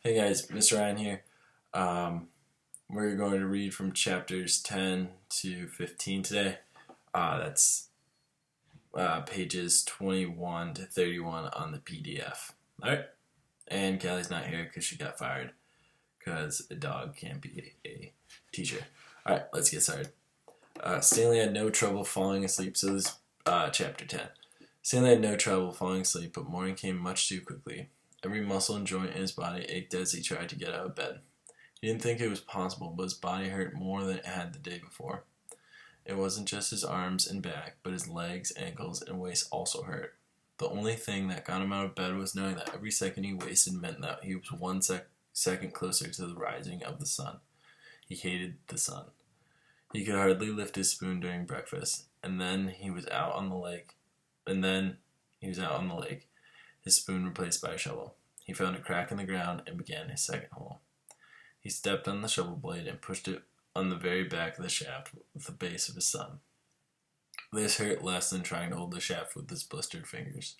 Hey guys, Mr. Ryan here. We're going to read from chapters 10 to 15 today. That's pages 21 to 31 on the PDF. Alright? And Kelly's not here because she got fired because a dog can't be a teacher. Alright, let's get started. Stanley had no trouble falling asleep, so this is chapter 10. Stanley had no trouble falling asleep, but morning came much too quickly. Every muscle and joint in his body ached as he tried to get out of bed. He didn't think it was possible, but his body hurt more than it had the day before. It wasn't just his arms and back, but his legs, ankles, and waist also hurt. The only thing that got him out of bed was knowing that every second he wasted meant that he was one second closer to the rising of the sun. He hated the sun. He could hardly lift his spoon during breakfast, and then he was out on the lake. His spoon replaced by a shovel. He found a crack in the ground and began his second hole. He stepped on the shovel blade and pushed it on the very back of the shaft with the base of his thumb. This hurt less than trying to hold the shaft with his blistered fingers.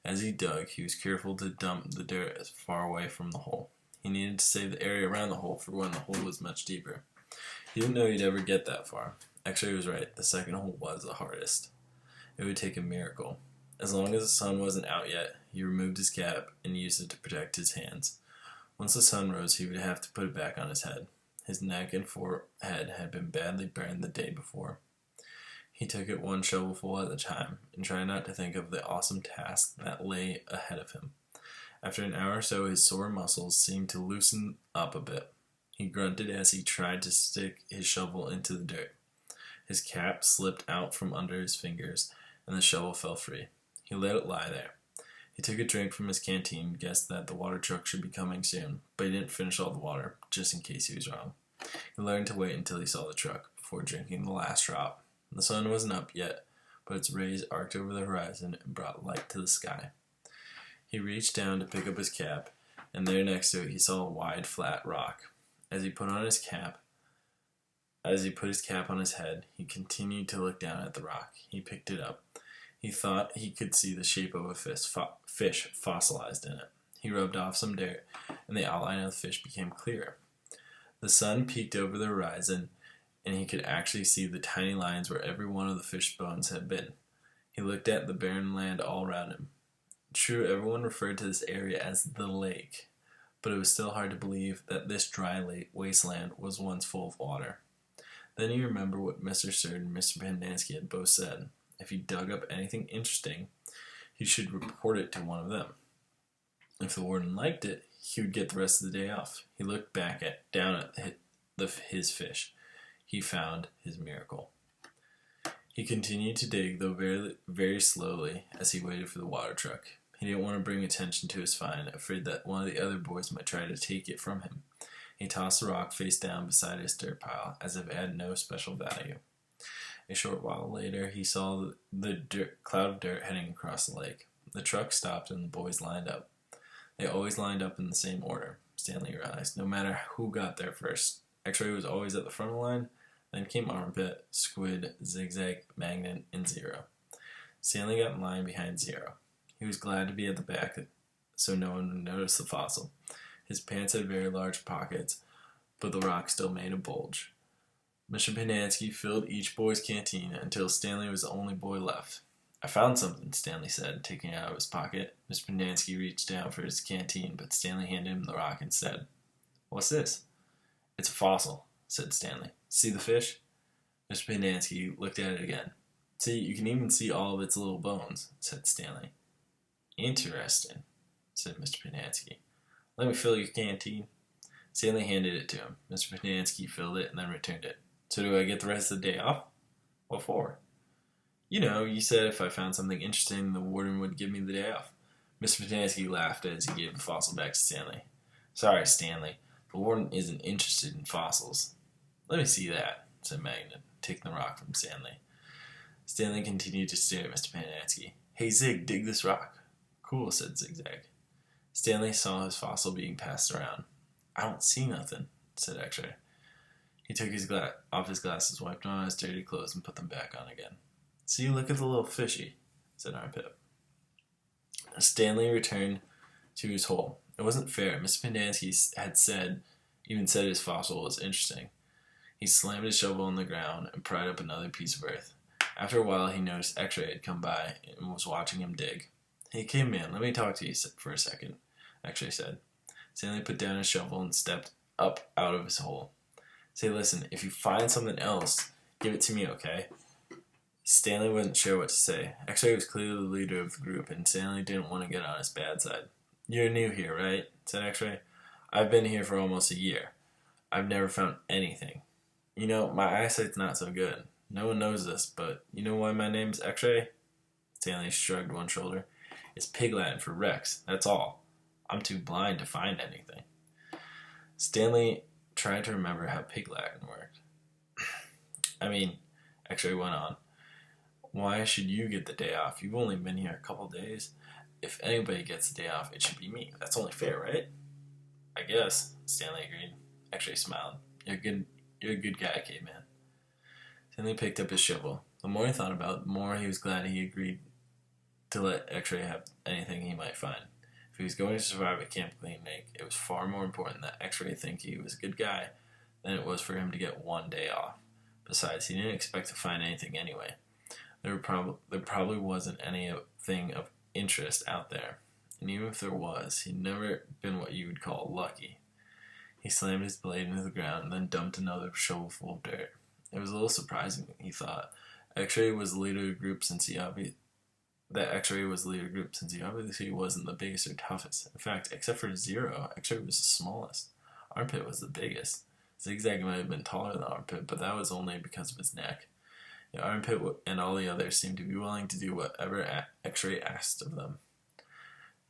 As he dug, he was careful to dump the dirt as far away from the hole. He needed to save the area around the hole for when the hole was much deeper. He didn't know he'd ever get that far. X-Ray was right. The second hole was the hardest. It would take a miracle. As long as the sun wasn't out yet, he removed his cap and used it to protect his hands. Once the sun rose, he would have to put it back on his head. His neck and forehead had been badly burned the day before. He took it one shovelful at a time and tried not to think of the awesome task that lay ahead of him. After an hour or so, his sore muscles seemed to loosen up a bit. He grunted as he tried to stick his shovel into the dirt. His cap slipped out from under his fingers, and the shovel fell free. He let it lie there. He took a drink from his canteen and guessed that the water truck should be coming soon, but he didn't finish all the water, just in case he was wrong. He learned to wait until he saw the truck before drinking the last drop. The sun wasn't up yet, but its rays arced over the horizon and brought light to the sky. He reached down to pick up his cap, and there next to it he saw a wide, flat rock. As he put his cap on his head, he continued to look down at the rock. He picked it up. He thought he could see the shape of a fish fossilized in it. He rubbed off some dirt, and the outline of the fish became clearer. The sun peeked over the horizon, and he could actually see the tiny lines where every one of the fish bones had been. He looked at the barren land all around him. True, everyone referred to this area as the lake, but it was still hard to believe that this dry wasteland was once full of water. Then he remembered what Mr. Stern and Mr. Pendanski had both said. If he dug up anything interesting, he should report it to one of them. If the warden liked it, he would get the rest of the day off. He looked down at his fish. He found his miracle. He continued to dig, though very, very slowly, as he waited for the water truck. He didn't want to bring attention to his find, afraid that one of the other boys might try to take it from him. He tossed the rock face down beside his dirt pile, as if it had no special value. A short while later, he saw the cloud of dirt heading across the lake. The truck stopped and the boys lined up. They always lined up in the same order, Stanley realized, no matter who got there first. X-Ray was always at the front of the line, then came Armpit, Squid, Zigzag, Magnet, and Zero. Stanley got in line behind Zero. He was glad to be at the back so no one would notice the fossil. His pants had very large pockets, but the rock still made a bulge. Mr. Pendanski filled each boy's canteen until Stanley was the only boy left. "I found something," Stanley said, taking it out of his pocket. Mr. Pendanski reached down for his canteen, but Stanley handed him the rock instead. "What's this?" "It's a fossil," said Stanley. "See the fish?" Mr. Pendanski looked at it again. "See, you can even see all of its little bones," said Stanley. "Interesting," said Mr. Pendanski. "Let me fill your canteen." Stanley handed it to him. Mr. Pendanski filled it and then returned it. "So do I get the rest of the day off?" "What for?" "You know, you said if I found something interesting, the warden would give me the day off." Mr. Pendanski laughed as he gave the fossil back to Stanley. "Sorry, Stanley. The warden isn't interested in fossils." "Let me see that," said Magnet, taking the rock from Stanley. Stanley continued to stare at Mr. Pendanski. "Hey, Zig, dig this rock." "Cool," said Zigzag. Stanley saw his fossil being passed around. "I don't see nothing," said X-Ray. He took off his glasses, wiped on his dirty clothes, and put them back on again. "See, look at the little fishy," said Armpit. Stanley returned to his hole. It wasn't fair. Mr. Pendanski had even said his fossil was interesting. He slammed his shovel on the ground and pried up another piece of earth. After a while, he noticed X-Ray had come by and was watching him dig. "Hey, caveman, let me talk to you for a second," X-Ray said. Stanley put down his shovel and stepped up out of his hole. "Say, listen, if you find something else, give it to me, okay?" Stanley wasn't sure what to say. X-Ray was clearly the leader of the group, and Stanley didn't want to get on his bad side. "You're new here, right?" said X-Ray. "I've been here for almost a year. I've never found anything. You know, my eyesight's not so good. No one knows this, but you know why my name's X-Ray?" Stanley shrugged one shoulder. "It's Pig Latin for Rex, that's all. I'm too blind to find anything." Stanley tried to remember how Pig Latin worked. "I mean," X-Ray went on, "why should you get the day off? You've only been here a couple days. If anybody gets the day off, it should be me. That's only fair, right?" "I guess," Stanley agreed. X-Ray smiled. You're a good guy, caveman." Stanley picked up his shovel. The more he thought about it, the more he was glad he agreed to let X-Ray have anything he might find. If he was going to survive at Camp Clean Lake, it was far more important that X-Ray think he was a good guy than it was for him to get one day off. Besides, he didn't expect to find anything anyway. There probably wasn't anything of interest out there. And even if there was, he'd never been what you would call lucky. He slammed his blade into the ground and then dumped another shovelful of dirt. It was a little surprising, he thought. X-Ray was the leader of the group since he obviously wasn't the biggest or toughest. In fact, except for Zero, X-Ray was the smallest. Armpit was the biggest. Zigzag might have been taller than Armpit, but that was only because of his neck. The Armpit and all the others seemed to be willing to do whatever X-Ray asked of them.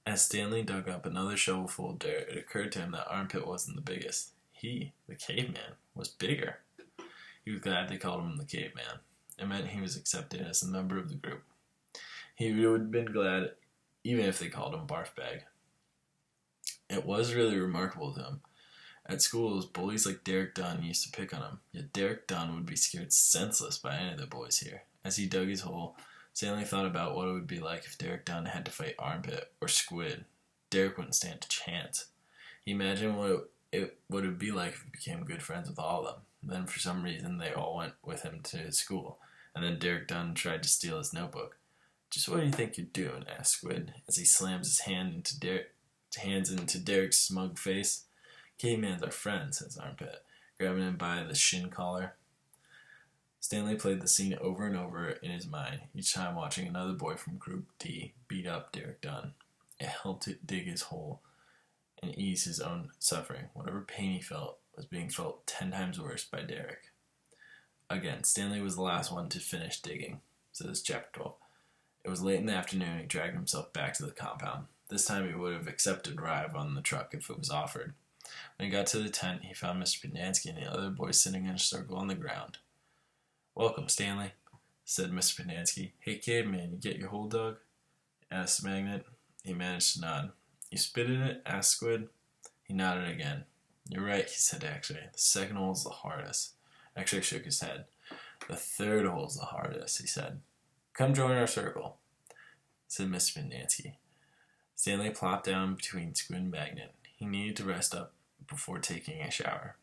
As Stanley dug up another shovelful of dirt, it occurred to him that Armpit wasn't the biggest. He, the caveman, was bigger. He was glad they called him the caveman. It meant he was accepted as a member of the group. He would have been glad even if they called him Barfbag. It was really remarkable to him. At schools, bullies like Derek Dunn used to pick on him, yet Derek Dunn would be scared senseless by any of the boys here. As he dug his hole, Stanley thought about what it would be like if Derek Dunn had to fight Armpit or Squid. Derek wouldn't stand a chance. He imagined what it would be like if he became good friends with all of them. Then, for some reason, they all went with him to his school, and then Derek Dunn tried to steal his notebook. "Just what do you think you're doing?" asked Squid, as he slams his hands into Derek's smug face. "Caveman's our friend," says Armpit, grabbing him by the shin collar. Stanley played the scene over and over in his mind, each time watching another boy from Group D beat up Derek Dunn. It helped to dig his hole and ease his own suffering. Whatever pain he felt was being felt 10 times worse by Derek. Again, Stanley was the last one to finish digging, says Chapter 12. It was late in the afternoon and he dragged himself back to the compound. This time he would have accepted a ride on the truck if it was offered. When he got to the tent, he found Mr. Pendanski and the other boys sitting in a circle on the ground. "Welcome, Stanley," said Mr. Pendanski. "Hey, caveman, you get your hole dug?" asked Magnet. He managed to nod. "You spit in it?" asked Squid. He nodded again. "You're right," he said to X-Ray. "The second hole's the hardest." X-Ray shook his head. "The third hole's the hardest," he said. "Come join our circle," said Mr. Pendanski. Stanley plopped down between Squid and Magnet. He needed to rest up before taking a shower.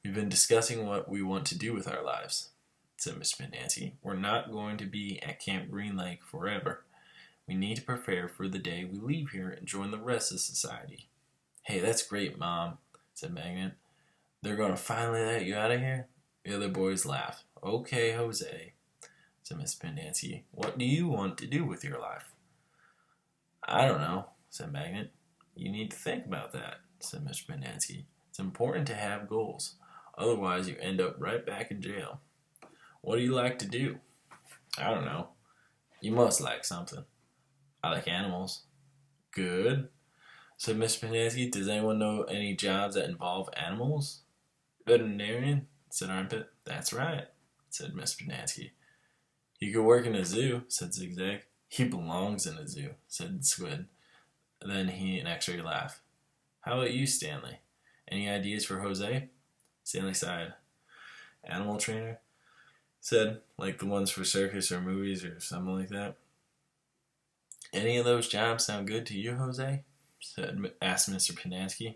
"We've been discussing what we want to do with our lives," said Mr. Pendanski. "We're not going to be at Camp Green Lake forever. We need to prepare for the day we leave here and join the rest of society." "Hey, that's great, Mom," said Magnet. "They're going to finally let you out of here?" The other boys laughed. "Okay, Jose," said Mr. Pendanski. "What do you want to do with your life?" "I don't know," said Magnet. "You need to think about that," said Mr. Pendanski. "It's important to have goals. Otherwise, you end up right back in jail. What do you like to do?" "I don't know." "You must like something." "I like animals." "Good," said Mr. Pendanski. "Does anyone know any jobs that involve animals?" "Veterinarian," said Armpit. "That's right," said Mr. Pendanski. "You could work in a zoo," said Zigzag. "He belongs in a zoo," said Squid. Then he and X-Ray laughed. "How about you, Stanley? Any ideas for Jose?" Stanley sighed. "Animal trainer," said, "like the ones for circus or movies or something like that." "Any of those jobs sound good to you, Jose?" asked Mr. Pinansky.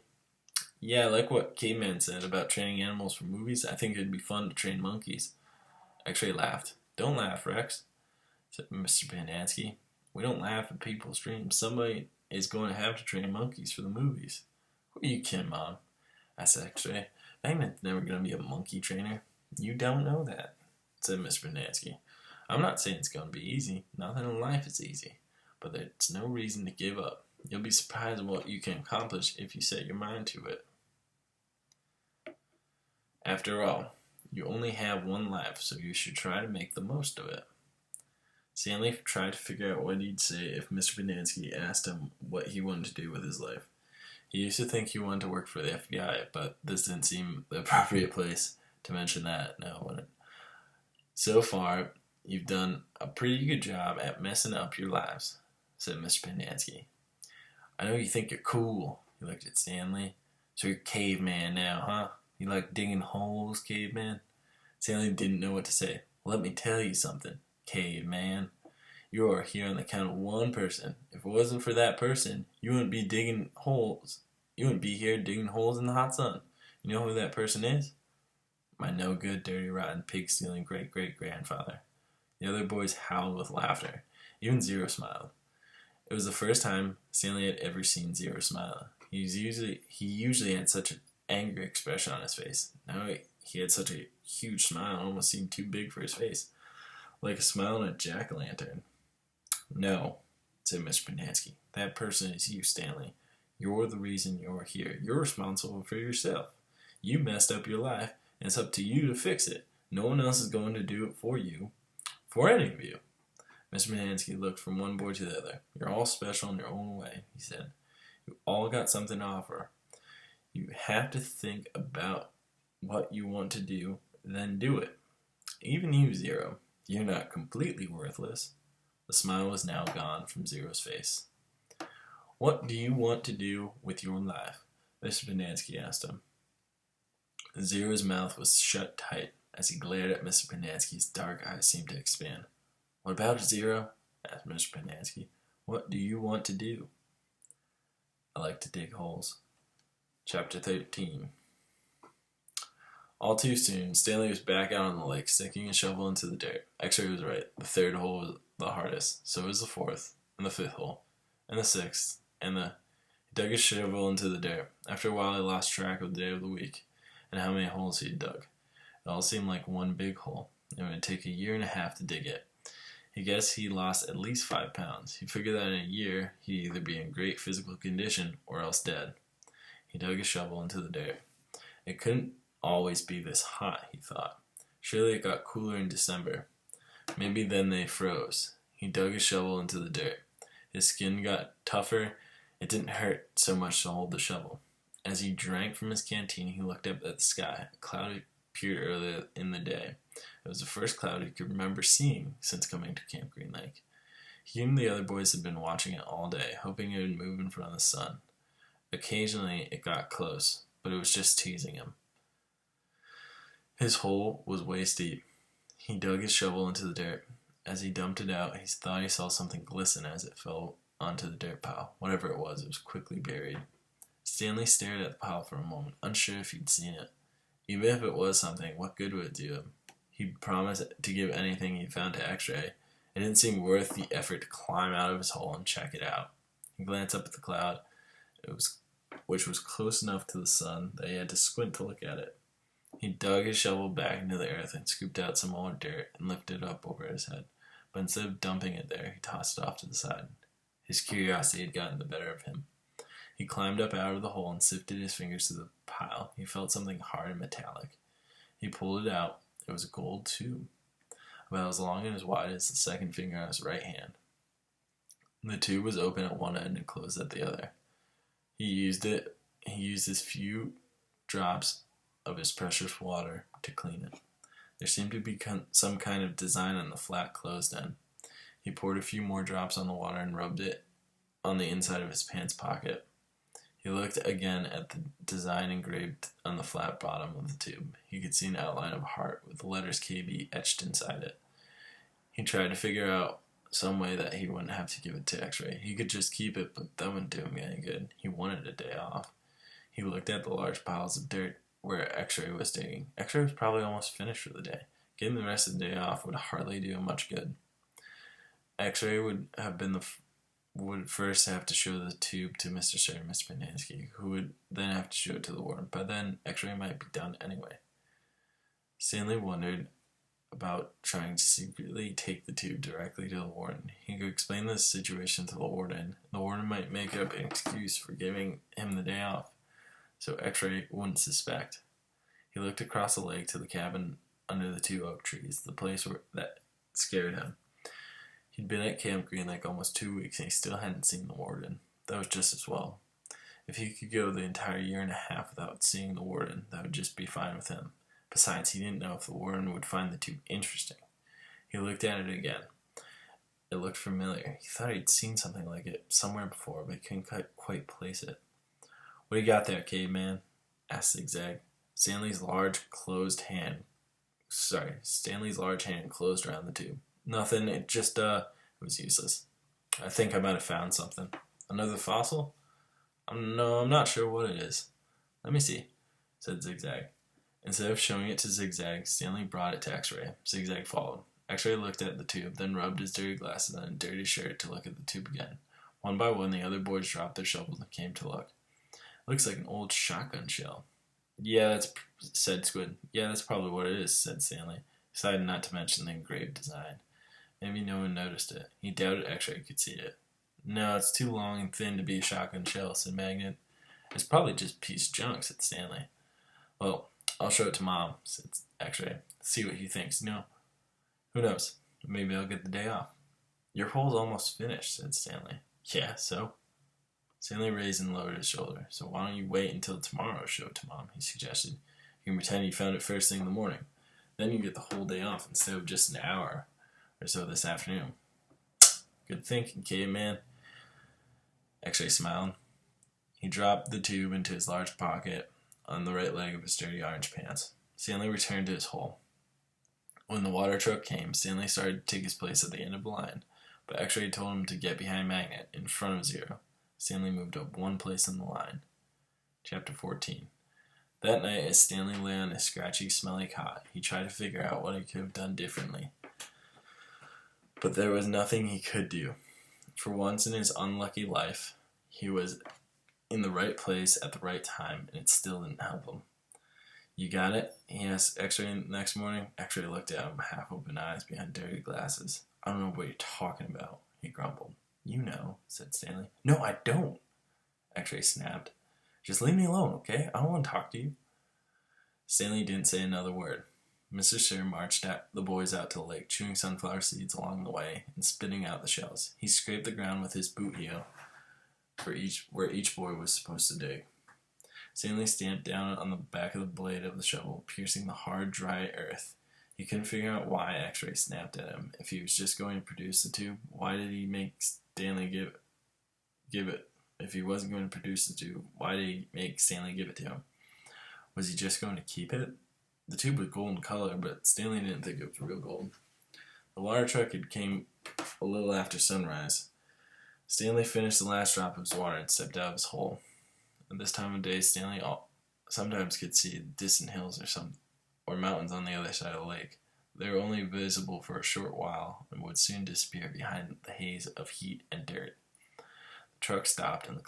Yeah, I like what Caveman said about training animals for movies. I think it'd be fun to train monkeys. X-Ray laughed. Don't laugh, Rex, said Mr. Pinansky. We don't laugh at people's dreams. Somebody is going to have to train monkeys for the movies. Who are you kidding, Mom? Asked X-Ray. Magnet's never going to be a monkey trainer. You don't know that, said Mr. Pinansky. I'm not saying it's going to be easy. Nothing in life is easy. But there's no reason to give up. You'll be surprised at what you can accomplish if you set your mind to it. After all, you only have one life, so you should try to make the most of it. Stanley tried to figure out what he'd say if Mr. Pinansky asked him what he wanted to do with his life. He used to think he wanted to work for the FBI, but this didn't seem the appropriate place to mention that. No, it wouldn't. So far, you've done a pretty good job at messing up your lives, said Mr. Pinansky. I know you think you're cool, he looked at Stanley. So you're caveman now, huh? You like digging holes, caveman? Stanley didn't know what to say. Let me tell you something, caveman. You are here on the count of one person. If it wasn't for that person, you wouldn't be digging holes. You wouldn't be here digging holes in the hot sun. You know who that person is? My no-good, dirty, rotten, pig-stealing great-great-grandfather. The other boys howled with laughter. Even Zero smiled. It was the first time Stanley had ever seen Zero smile. He usually had such an angry expression on his face. Now he had such a huge smile, it almost seemed too big for his face, like a smile on a jack-o'-lantern. No, said Mr. Pinansky. That person is you, Stanley. You're the reason you're here. You're responsible for yourself. You messed up your life, and it's up to you to fix it. No one else is going to do it for you. For any of you. Mr. Pinansky looked from one boy to the other. You're all special in your own way, he said. You all got something to offer. You have to think about what you want to do, then do it. Even you, Zero. You're not completely worthless. The smile was now gone from Zero's face. What do you want to do with your life? Mr. Pinansky asked him. Zero's mouth was shut tight. As he glared at Mr. Pinansky's dark eyes seemed to expand. What about it, Zero? Asked Mr. Pinansky. What do you want to do? I like to dig holes. Chapter 13. All too soon, Stanley was back out on the lake, sticking a shovel into the dirt. X-Ray was right. The third hole was the hardest. So was the fourth, and the fifth hole, and the sixth, and he dug his shovel into the dirt. After a while, he lost track of the day of the week and how many holes he had dug. It all seemed like one big hole. It would take a year and a half to dig it. He guessed he lost at least 5 pounds. He figured that in a year, he'd either be in great physical condition or else dead. He dug his shovel into the dirt. It couldn't always be this hot, he thought. Surely it got cooler in December. Maybe then they froze. He dug his shovel into the dirt. His skin got tougher. It didn't hurt so much to hold the shovel. As he drank from his canteen, he looked up at the sky. A cloud appeared earlier in the day. It was the first cloud he could remember seeing since coming to Camp Green Lake. He and the other boys had been watching it all day, hoping it would move in front of the sun. Occasionally it got close, but it was just teasing him. His hole was waist deep. He dug his shovel into the dirt. As he dumped it out, he thought he saw something glisten as it fell onto the dirt pile. Whatever it was quickly buried. Stanley stared at the pile for a moment, unsure if he'd seen it. Even if it was something, what good would it do him? He promised to give anything he found to X-Ray. It didn't seem worth the effort to climb out of his hole and check it out. He glanced up at the cloud, which was close enough to the sun that he had to squint to look at it. He dug his shovel back into the earth and scooped out some more dirt and lifted it up over his head. But instead of dumping it there, he tossed it off to the side. His curiosity had gotten the better of him. He climbed up out of the hole and sifted his fingers through the pile. He felt something hard and metallic. He pulled it out. It was a gold tube, about as long and as wide as the second finger on his right hand. The tube was open at one end and closed at the other. He used his few drops of his precious water to clean it. There seemed to be some kind of design on the flat closed end. He poured a few more drops on the water and rubbed it on the inside of his pants pocket. He looked again at the design engraved on the flat bottom of the tube. He could see an outline of a heart with the letters KB etched inside it. He tried to figure out some way that he wouldn't have to give it to X-Ray. He could just keep it, but that wouldn't do him any good. He wanted a day off. He looked at the large piles of dirt where X-Ray was digging. X-Ray was probably almost finished for the day. Getting the rest of the day off would hardly do him much good. X-Ray would first have to show the tube to Mr. Sir and Mr. Pendanski, who would then have to show it to the warden. By then, X-Ray might be done anyway. Stanley wondered about trying to secretly take the tube directly to the warden. He could explain the situation to the warden. The warden might make up an excuse for giving him the day off, so X-Ray wouldn't suspect. He looked across the lake to the cabin under the 2 oak trees, the place that scared him. He'd been at Camp Green Lake almost 2 weeks, and he still hadn't seen the warden. That was just as well. If he could go the entire year and a half without seeing the warden, that would just be fine with him. Besides, he didn't know if the warden would find the tube interesting. He looked at it again. It looked familiar. He thought he'd seen something like it somewhere before, but he couldn't quite place it. "What do you got there, caveman?" asked Zigzag. Stanley's large hand closed around the tube. "Nothing, it just, it was useless. I think I might have found something." "Another fossil?" No, I'm not sure what it is." "Let me see," said Zigzag. Instead of showing it to Zigzag, Stanley brought it to X-Ray. Zigzag followed. X-Ray looked at the tube, then rubbed his dirty glasses on a dirty shirt to look at the tube again. One by one, the other boys dropped their shovels and came to look. "Looks like an old shotgun shell." Said Squid. "Yeah, that's probably what it is," said Stanley. He decided not to mention the engraved design. Maybe no one noticed it. He doubted X-Ray could see it. "No, it's too long and thin to be a shotgun shell," said Magnet. "It's probably just piece junk," said Stanley. "Well, I'll show it to Mom," said X-Ray. "See what he thinks. Who knows? Maybe I'll get the day off." "Your hole's almost finished," said Stanley. "Yeah, so?" Stanley raised and lowered his shoulder. "So why don't you wait until tomorrow to show it to Mom?" he suggested. "You can pretend you found it first thing in the morning. Then you get the whole day off instead of just an hour or so this afternoon." "Good thinking, caveman." X-Ray smiled. He dropped the tube into his large pocket on the right leg of his dirty orange pants. Stanley returned to his hole. When the water truck came, Stanley started to take his place at the end of the line, but X-Ray told him to get behind Magnet in front of Zero. Stanley moved up one place in the line. Chapter 14. That night, as Stanley lay on his scratchy, smelly cot, he tried to figure out what he could have done differently. But there was nothing he could do. For once in his unlucky life, he was in the right place at the right time, and it still didn't help him. "You got it?" he asked X-Ray the next morning. X-Ray looked at him, half-open eyes behind dirty glasses. "I don't know what you're talking about," he grumbled. "You know," said Stanley. "No, I don't," X-Ray snapped. "Just leave me alone, okay? I don't want to talk to you." Stanley didn't say another word. Mr. Sir marched the boys out to the lake, chewing sunflower seeds along the way and spitting out the shells. He scraped the ground with his boot heel where each boy was supposed to dig. Stanley stamped down on the back of the blade of the shovel, piercing the hard, dry earth. He couldn't figure out why X-Ray snapped at him. If he was just going to produce the tube, why did he make Stanley give it? If he wasn't going to produce the tube, why did he make Stanley give it to him? Was he just going to keep it? The tube was golden color, but Stanley didn't think it was real gold. The water truck had came a little after sunrise. Stanley finished the last drop of his water and stepped out of his hole. At this time of day, Stanley sometimes could see distant hills or mountains on the other side of the lake. They were only visible for a short while and would soon disappear behind the haze of heat and dirt. The truck stopped and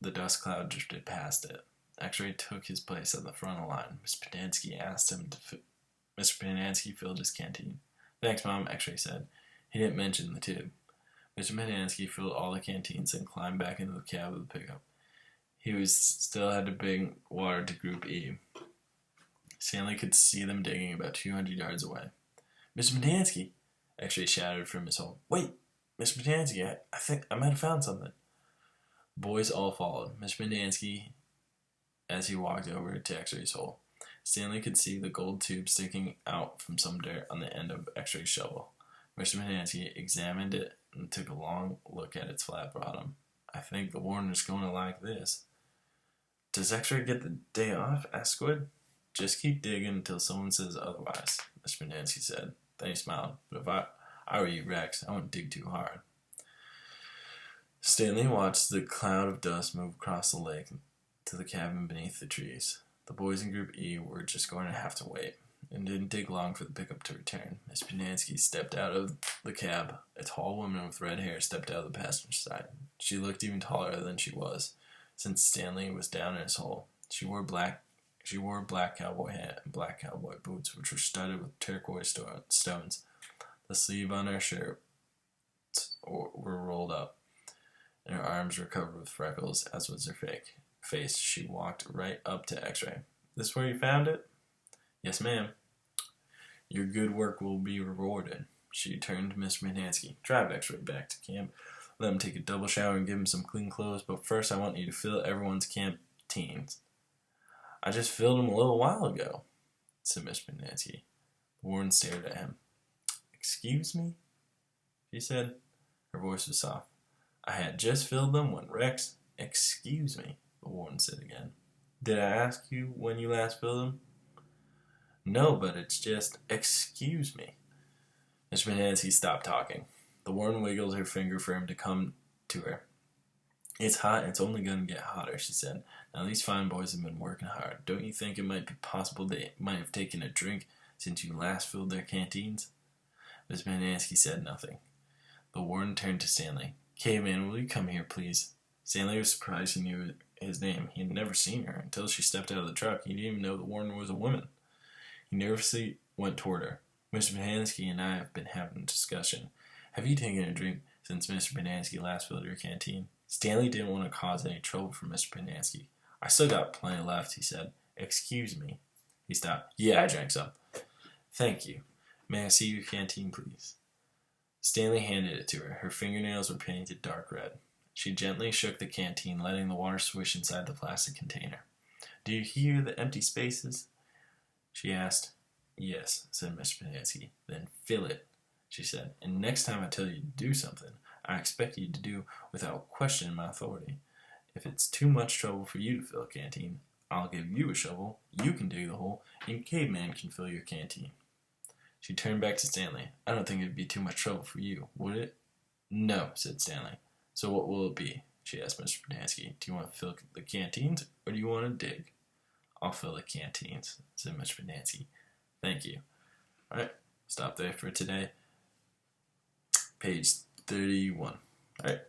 the dust cloud drifted past it. X-Ray took his place at the front of the line. Mr. Pendanski filled his canteen. "Thanks, Mom," X-Ray said. He didn't mention the tube. Mr. Pendanski filled all the canteens and climbed back into the cab of the pickup. He still had to bring water to Group E. Stanley could see them digging about 200 yards away. "Mr. Pendanski!" X-Ray shouted from his hole. "Wait, Mr. Pendanski, I think I might have found something." Boys all followed Mr. Pendanski as he walked over to X-Ray's hole. Stanley could see the gold tube sticking out from some dirt on the end of X-Ray's shovel. Mr. Pendanski examined it and took a long look at its flat bottom. "I think the warden is going to like this." "Does X-Ray get the day off?" asked Squid. "Just keep digging until someone says otherwise," Mr. Pendanski said. Then he smiled. "But if I How are you, Rex? I wouldn't dig too hard. Stanley watched the cloud of dust move across the lake to the cabin beneath the trees. The boys in Group E were just going to have to wait. It didn't take long for the pickup to return. Miss Pinansky stepped out of the cab. A tall woman with red hair stepped out of the passenger side. She looked even taller than she was, since Stanley was down in his hole. She wore a black cowboy hat and black cowboy boots, which were studded with turquoise stones. The sleeve on her shirt were rolled up, and her arms were covered with freckles, as was her face. She walked right up to X-Ray. "This where you found it?" "Yes, ma'am." "Your good work will be rewarded." She turned to Mr. Manansky. "Drive X-Ray back to camp. Let him take a double shower and give him some clean clothes, but first I want you to fill everyone's canteens." "I just filled them a little while ago," said Mr. Manansky. The warden stared at him. "Excuse me?" she said. Her voice was soft. "I had just filled them when Rex—" "Excuse me," the warden said again. "Did I ask you when you last filled them?" "No, but it's just—" "Excuse me." Mr. Manansky stopped talking. The warden wiggled her finger for him to come to her. "It's hot, and it's only going to get hotter," she said. "Now these fine boys have been working hard. Don't you think it might be possible they might have taken a drink since you last filled their canteens?" Mr. Manansky said nothing. The warden turned to Stanley. "Caveman, will you come here, please?" Stanley was surprised he knew his name. He had never seen her. Until she stepped out of the truck, he didn't even know the warden was a woman. He nervously went toward her. "Mr. Manansky and I have been having a discussion. Have you taken a drink since Mr. Manansky last filled your canteen?" Stanley didn't want to cause any trouble for Mr. Manansky. "I still got plenty left," he said. "Excuse me." He stopped. "Yeah, I drank some." "Thank you. May I see your canteen, please?" Stanley handed it to her. Her fingernails were painted dark red. She gently shook the canteen, letting the water swish inside the plastic container. "Do you hear the empty spaces?" she asked. "Yes," said Mr. Pinansky. "Then fill it," she said. "And next time I tell you to do something, I expect you to do without questioning my authority. If it's too much trouble for you to fill a canteen, I'll give you a shovel, you can dig the hole, and Caveman can fill your canteen." She turned back to Stanley. "I don't think it would be too much trouble for you, would it?" "No," said Stanley. "So what will it be?" she asked Mr. Pinansky. "Do you want to fill the canteens, or do you want to dig?" "I'll fill the canteens," said Mr. Pinansky. "Thank you." All right, stop there for today. Page 31. All right.